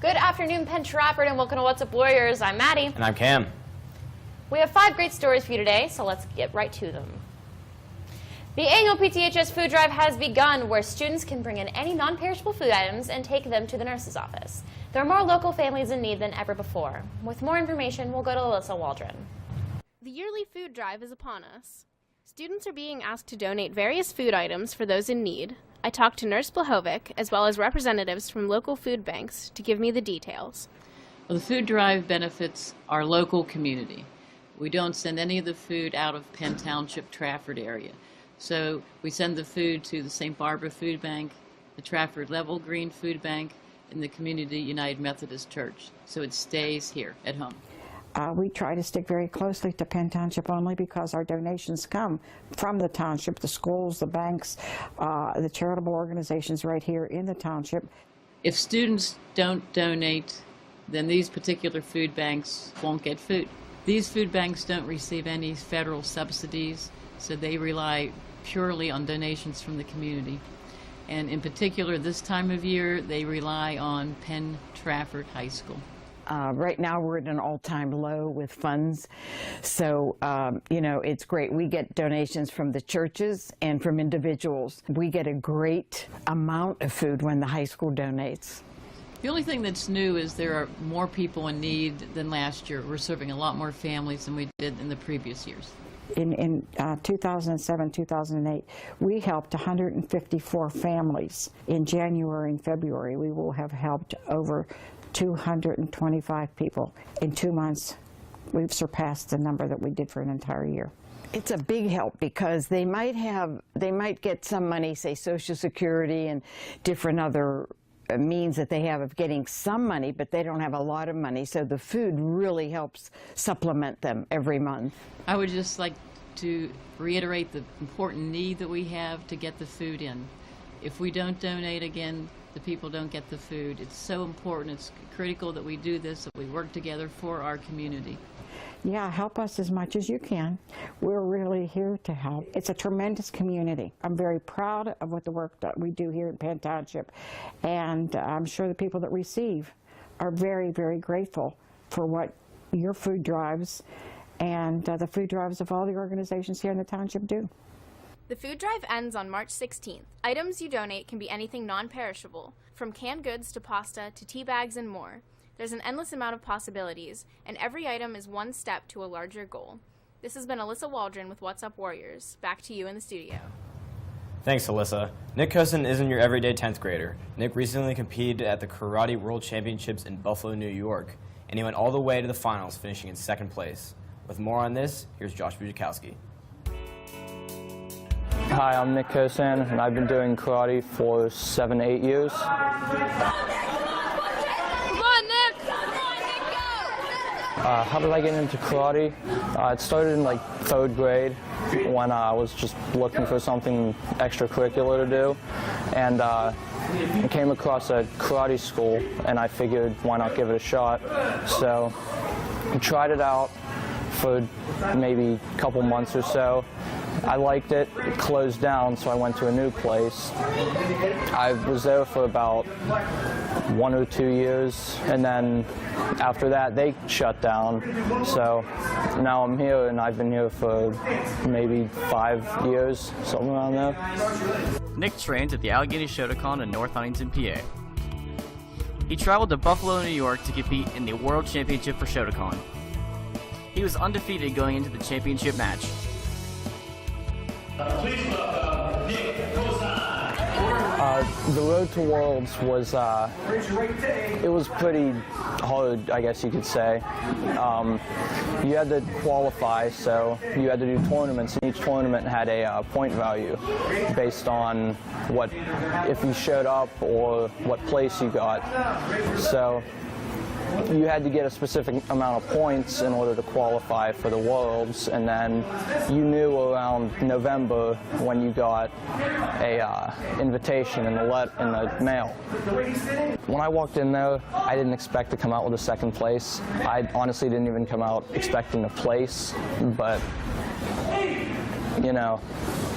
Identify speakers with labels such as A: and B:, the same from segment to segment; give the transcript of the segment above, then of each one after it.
A: Good afternoon, Penn Trafford, and welcome to What's Up Warriors. I'm Maddie.
B: And I'm Cam.
A: We have 5 great stories for you today, so let's get right to them. The annual PTHS food drive has begun, where students can bring in any non-perishable food items and take them to the nurse's office. There are more local families in need than ever before. With more information, we'll go to Alyssa Waldron.
C: The yearly food drive is upon us. Students are being asked to donate various food items for those in need. I talked to Nurse Blahovic, as well as representatives from local food banks, to give me the details.
D: Well, the food drive benefits our local community. We don't send any of the food out of Penn Township, Trafford area. So we send the food to the St. Barbara Food Bank, the Trafford Level Green Food Bank, and the Community United Methodist Church. So it stays here at home.
E: We try to stick very closely to Penn Township only because our donations come from the township, the schools, the banks, the charitable organizations right here in the township.
D: If students don't donate, then these particular food banks won't get food. These food banks don't receive any federal subsidies, so they rely purely on donations from the community. And in particular, this time of year, they rely on Penn Trafford High School.
E: Right now we're at an all-time low with funds, so you know, it's great. We get donations from the churches and from individuals. We get a great amount of food when the high school donates.
D: The only thing that's new is there are more people in need than last year. We're serving a lot more families than we did in the previous years.
E: In 2007, 2008, we helped 154 families. In January and February, we will have helped over 225 people. In 2 months, we've surpassed the number that we did for an entire year. It's a big help because they might get some money, say Social Security and different other means that they have of getting some money, but they don't have a lot of money, so the food really helps supplement them every month.
D: I would just like to reiterate the important need that we have to get the food in. If we don't donate again, the people don't get the food. It's so important, it's critical that we do this, that we work together for our community.
E: Yeah, help us as much as you can. We're really here to help. It's a tremendous community. I'm very proud of what the work that we do here in Penn Township, and I'm sure the people that receive are very, very grateful for what your food drives and the food drives of all the organizations here in the township do.
C: The food drive ends on March 16th. Items you donate can be anything non-perishable, from canned goods to pasta to tea bags and more. There's an endless amount of possibilities, and every item is one step to a larger goal. This has been Alyssa Waldron with What's Up Warriors. Back to you in the studio.
B: Thanks, Alyssa. Nick Cousin isn't your everyday 10th grader. Nick recently competed at the Karate World Championships in Buffalo, New York, and he went all the way to the finals, finishing in 2nd place. With more on this, here's Josh Bujakowski.
F: Hi, I'm Nick Kosan, and I've been doing karate for 7 to 8 years.
C: Come on, Nick!
F: How did I get into karate? It started in like 3rd grade when I was just looking for something extracurricular to do, and I came across a karate school, and I figured why not give it a shot. So I tried it out for maybe a couple months or so. I liked it. It closed down, so I went to a new place. I was there for about 1 or 2 years, and then after that they shut down. So now I'm here, and I've been here for maybe 5 years, something around there.
G: Nick trains at the Allegheny Shotokan in North Huntington, PA. He traveled to Buffalo, New York to compete in the World Championship for Shotokan. He was undefeated going into the championship match.
H: Please welcome Nick Cousin.
F: The road to Worlds was, it was pretty hard, I guess you could say. You had to qualify, so you had to do tournaments, and each tournament had a point value based on if you showed up or what place you got. So you had to get a specific amount of points in order to qualify for the Worlds, and then you knew around November when you got a invitation in the mail. When I walked in there, I didn't expect to come out with a 2nd place. I honestly didn't even come out expecting a place, but you know,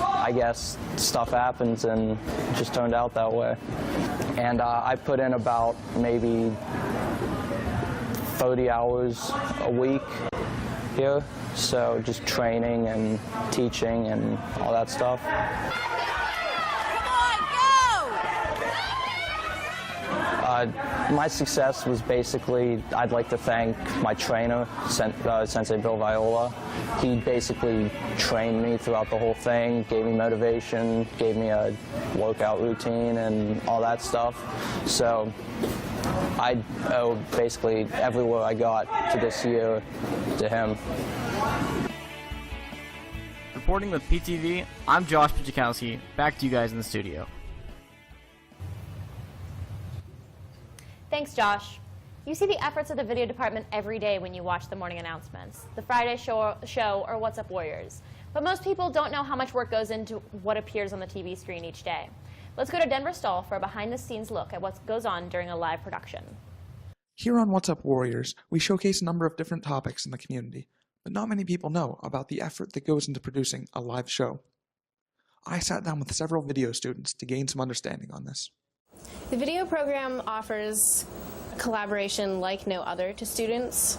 F: I I guess stuff happens and it just turned out that way. And I put in about maybe 30 hours a week here, so just training and teaching and all that stuff. My success was basically, I'd like to thank my trainer, Sensei Bill Viola. He basically trained me throughout the whole thing, gave me motivation, gave me a workout routine and all that stuff. So I owe basically everywhere I got to this year to him.
G: Reporting with PTV, I'm Josh Pichikowski. Back to you guys in the studio.
A: Thanks, Josh. You see the efforts of the video department every day when you watch the morning announcements, the Friday show or What's Up Warriors. But most people don't know how much work goes into what appears on the TV screen each day. Let's go to Denver Stahl for a behind-the-scenes look at what goes on during a live production.
I: Here on What's Up Warriors, we showcase a number of different topics in the community, but not many people know about the effort that goes into producing a live show. I sat down with several video students to gain some understanding on this.
J: The video program offers a collaboration like no other to students.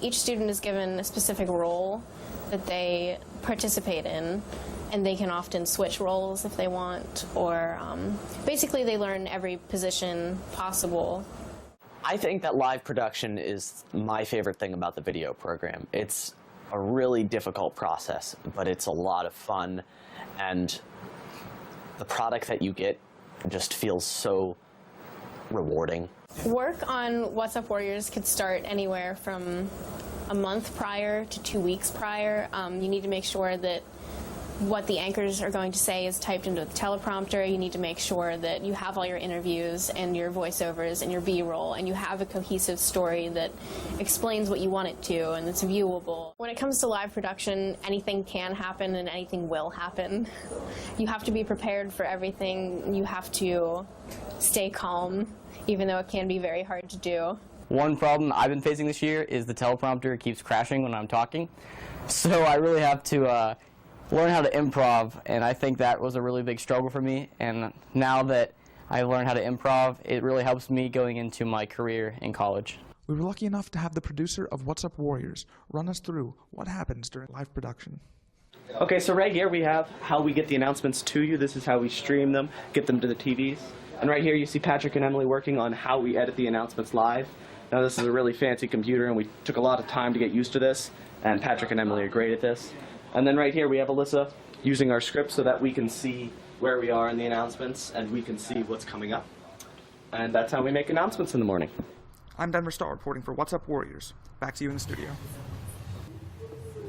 J: Each student is given a specific role that they participate in, and they can often switch roles if they want, or basically they learn every position possible.
K: I think that live production is my favorite thing about the video program. It's a really difficult process, but it's a lot of fun, and the product that you get just feels so rewarding.
J: Work on What's Up Warriors could start anywhere from a month prior to 2 weeks prior. You need to make sure that what the anchors are going to say is typed into the teleprompter. You need to make sure that you have all your interviews and your voiceovers and your B-roll, and you have a cohesive story that explains what you want it to and that's viewable. When it comes to live production, anything can happen and anything will happen. You have to be prepared for everything. You have to stay calm, even though it can be very hard to do.
G: One problem I've been facing this year is the teleprompter keeps crashing when I'm talking. So I really have to learn how to improv, and I think that was a really big struggle for me. And now that I learned how to improv, it really helps me going into my career in college.
I: We were lucky enough to have the producer of What's Up Warriors run us through what happens during live production.
L: Okay, so right here we have how we get the announcements to you. This is how we stream them, get them to the TVs. And right here you see Patrick and Emily working on how we edit the announcements live. Now this is a really fancy computer, and we took a lot of time to get used to this, and Patrick and Emily are great at this. And then right here we have Alyssa using our script so that we can see where we are in the announcements and we can see what's coming up. And that's how we make announcements in the morning.
I: I'm Denver Stahl reporting for What's Up Warriors. Back to you in the studio.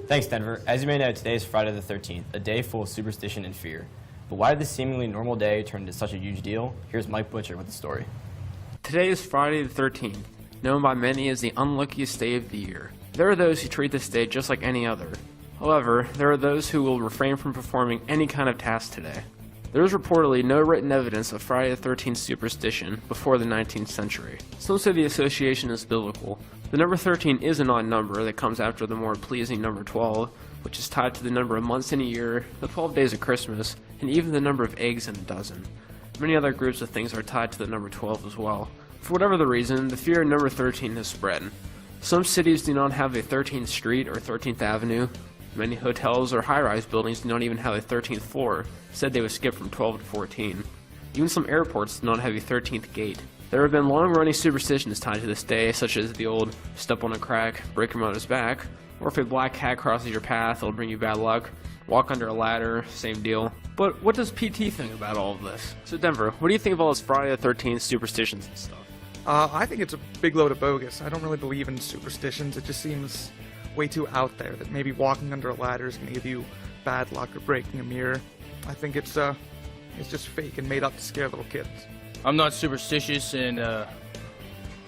B: Thanks, Denver. As you may know, today is Friday the 13th, a day full of superstition and fear. But why did this seemingly normal day turn into such a huge deal? Here's Mike Butcher with the story.
M: Today is Friday the 13th, known by many as the unluckiest day of the year. There are those who treat this day just like any other. However, there are those who will refrain from performing any kind of task today. There is reportedly no written evidence of Friday the 13th superstition before the 19th century. Some say the association is biblical. The number 13 is an odd number that comes after the more pleasing number 12, which is tied to the number of months in a year, the 12 days of Christmas, and even the number of eggs in a dozen. Many other groups of things are tied to the number 12 as well. For whatever the reason, the fear of number 13 has spread. Some cities do not have a 13th Street or 13th Avenue. Many hotels or high-rise buildings do not even have a 13th floor, instead they would skip from 12 to 14. Even some airports do not have a 13th gate. There have been long-running superstitions tied to this day, such as the old step on a crack, break your mother's back, or if a black cat crosses your path, it'll bring you bad luck. Walk under a ladder, same deal. But what does PT think about all of this? So Denver, what do you think of all this Friday the 13th superstitions and stuff?
I: I think it's a big load of bogus. I don't really believe in superstitions. It just seems way too out there that maybe walking under a ladder is going to give you bad luck or breaking a mirror. I think it's just fake and made up to scare little kids.
N: I'm not superstitious, and I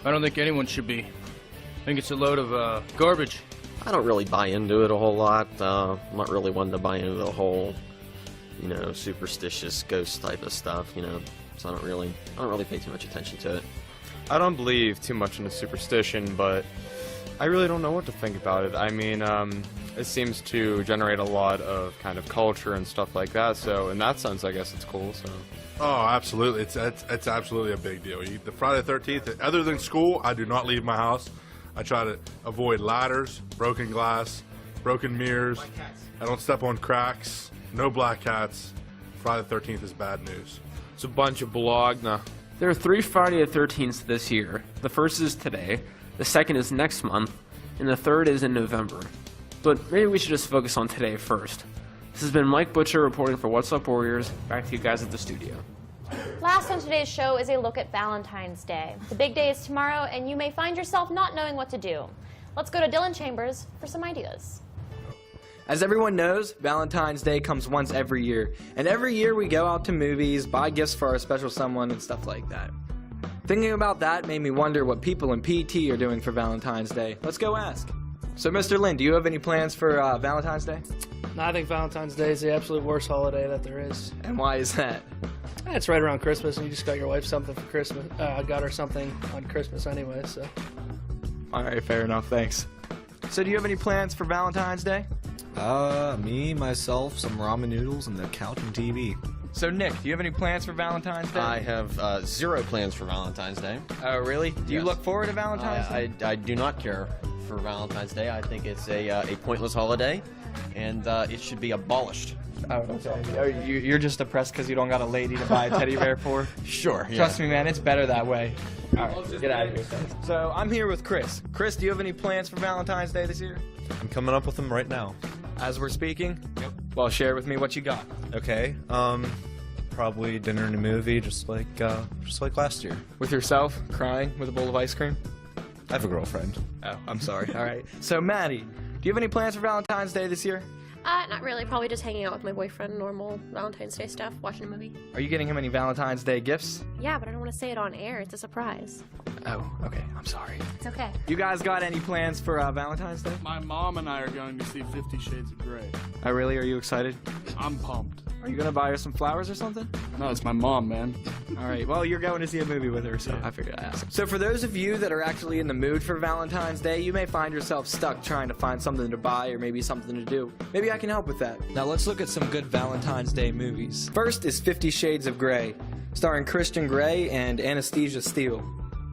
N: don't think anyone should be. I think it's a load of garbage.
K: I don't really buy into it a whole lot. I'm not really one to buy into the whole, superstitious ghost type of stuff, so I don't really pay too much attention to it.
O: I don't believe too much into superstition, but I really don't know what to think about it. I mean, it seems to generate a lot of kind of culture and stuff like that, so in that sense, I guess it's cool, so.
P: Oh, absolutely. It's absolutely a big deal. The Friday the 13th, other than school, I do not leave my house. I try to avoid ladders, broken glass, broken mirrors. I don't step on cracks, no black cats. Friday the 13th is bad news.
M: It's a bunch of blogna. There are 3 Friday the 13th this year. The first is today, the second is next month, and the third is in November. But maybe we should just focus on today first. This has been Mike Butcher reporting for What's Up Warriors. Back to you guys at the studio.
A: Last on today's show is a look at Valentine's Day. The big day is tomorrow, and you may find yourself not knowing what to do. Let's go to Dylan Chambers for some ideas.
Q: As everyone knows, Valentine's Day comes once every year, and every year we go out to movies, buy gifts for our special someone, and stuff like that. Thinking about that made me wonder what people in PT are doing for Valentine's Day. Let's go ask. So, Mr. Lin, do you have any plans for Valentine's Day?
R: No, I think Valentine's Day is the absolute worst holiday that there is.
Q: And why is that?
R: It's right around Christmas, and you just got your wife something for Christmas. I got her something on Christmas anyway, so.
Q: All right, fair enough, thanks. So, do you have any plans for Valentine's Day?
S: Me, myself, some ramen noodles, and the couch and TV.
Q: So, Nick, do you have any plans for Valentine's Day?
T: I have 0 plans for Valentine's Day.
Q: Oh, really? Do you look forward to Valentine's Day?
T: I do not care for Valentine's Day. I think it's a pointless holiday, and it should be abolished.
Q: Oh, okay. You're just depressed because you don't got a lady to buy a teddy bear for?
T: Sure, yeah.
Q: Trust me, man, it's better that way. All right, get out of here. So, I'm here with Chris. Chris, do you have any plans for Valentine's Day this year?
S: I'm coming up with them right now.
Q: As we're speaking? Yep. Well, share with me what you got.
S: Okay, probably dinner and a movie, just like last year.
Q: With yourself, crying, with a bowl of ice cream?
S: I have a girlfriend.
Q: Oh, I'm sorry. All right. So, Maddie, do you have any plans for Valentine's Day this year?
U: Not really. Probably just hanging out with my boyfriend, normal Valentine's Day stuff, watching a movie.
Q: Are you getting him any Valentine's Day gifts?
U: Yeah, but I don't want to say it on air. It's a surprise.
Q: Oh, okay. I'm sorry.
U: It's okay.
Q: You guys got any plans for Valentine's Day?
V: My mom and I are going to see 50 Shades of Grey.
Q: Oh, really? Are you excited?
V: I'm pumped.
Q: Are you going to buy her some flowers or something?
V: No, it's my mom, man.
Q: All right. Well, you're going to see a movie with her, so I figured I'd ask. So for those of you that are actually in the mood for Valentine's Day, you may find yourself stuck trying to find something to buy or maybe something to do. Maybe I can help with that.
S: Now let's look at some good Valentine's Day movies.
Q: First is 50 Shades of Grey, starring Christian Grey and Anastasia Steele.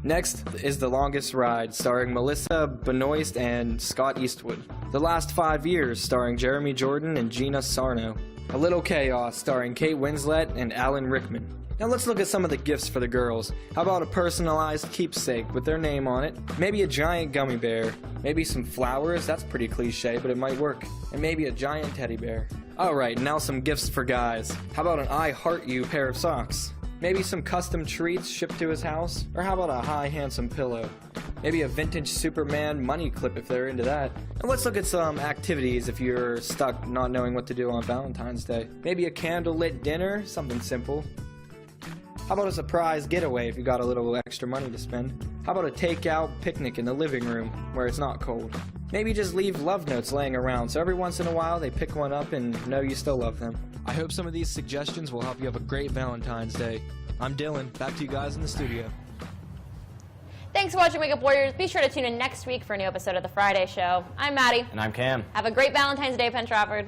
Q: Next is The Longest Ride, starring Melissa Benoist and Scott Eastwood. The Last 5 Years, starring Jeremy Jordan and Gina Sarno. A Little Chaos, starring Kate Winslet and Alan Rickman. Now let's look at some of the gifts for the girls. How about a personalized keepsake with their name on it? Maybe a giant gummy bear. Maybe some flowers, that's pretty cliche, but it might work. And maybe a giant teddy bear. Alright, now some gifts for guys. How about an I Heart You pair of socks? Maybe some custom treats shipped to his house? Or how about a high handsome pillow? Maybe a vintage Superman money clip if they're into that. And let's look at some activities if you're stuck not knowing what to do on Valentine's Day. Maybe a candlelit dinner, something simple. How about a surprise getaway if you got a little extra money to spend? How about a takeout picnic in the living room where it's not cold? Maybe just leave love notes laying around so every once in a while they pick one up and know you still love them.
S: I hope some of these suggestions will help you have a great Valentine's Day. I'm Dylan. Back to you guys in the studio.
A: Thanks for watching Wake Up Warriors. Be sure to tune in next week for a new episode of The Friday Show. I'm Maddie.
B: And I'm Cam.
A: Have a great Valentine's Day, Penn Trafford.